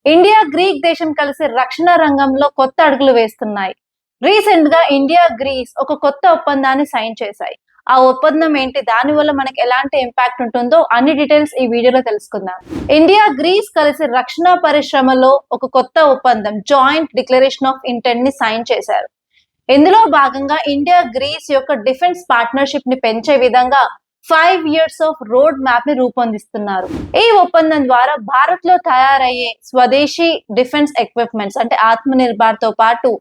India, Greek దేశం కలిసి రక్షణ రంగంలో కొత్త అడుగులు వేస్తున్నాయి. రీసెంట్ గా ఇండియా, గ్రీస్ ఒక కొత్త ఒప్పందాన్ని సైన్ చేశాయి. ఆ ఒప్పందం ఏంటి, దాని వల్ల మనకి ఎలాంటి ఇంపాక్ట్ ఉంటుందో అన్ని డీటెయిల్స్ ఈ వీడియోలో తెలుసుకుందాం. ఇండియా, గ్రీస్ కలిసి రక్షణ పరిశ్రమలో ఒక కొత్త ఒప్పందం జాయింట్ డిక్లరేషన్ ఆఫ్ ఇంటెంట్ ని సైన్ చేశారు. ఇందులో భాగంగా ఇండియా, గ్రీస్ యొక్క డిఫెన్స్ పార్ట్నర్షిప్ ని పెంచే విధంగా 5 years ఆఫ్ రోడ్ మ్యాప్ ని రూపొందిస్తున్నారు. ఈ ఒప్పందం ద్వారా భారత్ లో తయారయ్యే స్వదేశీ డిఫెన్స్ ఎక్విప్మెంట్స్ అంటే ఆత్మ నిర్భర్ తో పాటు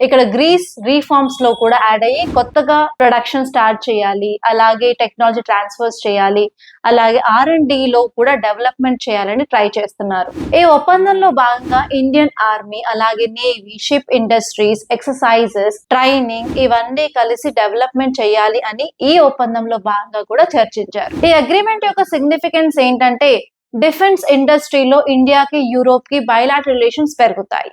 ఇక్కడ గ్రీస్ రీఫార్మ్స్ లో కూడా యాడ్ అయ్యి కొత్తగా ప్రొడక్షన్ స్టార్ట్ చేయాలి, అలాగే టెక్నాలజీ ట్రాన్స్ఫర్స్ చేయాలి, అలాగే R&D లో కూడా డెవలప్మెంట్ చేయాలని ట్రై చేస్తున్నారు. ఈ ఒప్పందంలో భాగంగా ఇండియన్ ఆర్మీ, అలాగే navy, ship industries, exercises, training ఇవన్నీ కలిసి డెవలప్మెంట్ చేయాలి అని ఈ ఒప్పందంలో భాగంగా కూడా చర్చించారు. ఈ అగ్రిమెంట్ యొక్క సిగ్నిఫికెన్స్ ఏంటంటే డిఫెన్స్ ఇండస్ట్రీలో ఇండియాకి, యూరోప్ కి బైలాటరల్ రిలేషన్స్ పెరుగుతాయి.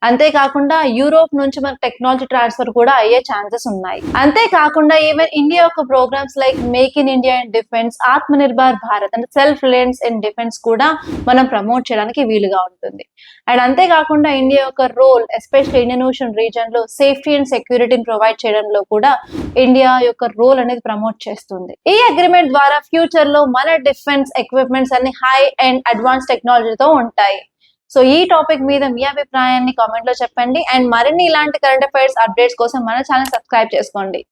అంతేకాకుండా యూరోప్ నుంచి మనకు టెక్నాలజీ ట్రాన్స్ఫర్ కూడా అయ్యే ఛాన్సెస్ ఉన్నాయి. అంతేకాకుండా ఈవెన్ ఇండియా యొక్క programs like make in India in defence, Atma Nirbhar Bharat అంటే సెల్ఫ్ రిలయన్స్ ఇన్ డిఫెన్స్ కూడా మనం ప్రమోట్ చేయడానికి వీలుగా ఉంటుంది. అండ్ అంతేకాకుండా ఇండియా యొక్క role especially Indian Ocean region లో సేఫ్టీ అండ్ సెక్యూరిటీని ప్రొవైడ్ చేయడంలో కూడా ఇండియా యొక్క రోల్ అనేది ప్రమోట్ చేస్తుంది. ఈ అగ్రిమెంట్ ద్వారా ఫ్యూచర్ లో మన డిఫెన్స్ ఎక్విప్మెంట్స్ అన్ని హై అండ్ అడ్వాన్స్ టెక్నాలజీతో ఉంటాయి. సో ఈ టాపిక్ మీద మీ అభిప్రాయాన్ని కామెంట్ లో చెప్పండి. అండ్ మరిన్ని ఇలాంటి కరెంట్ అఫైర్స్ అప్డేట్స్ కోసం మన ఛానల్ సబ్స్క్రైబ్ చేసుకోండి.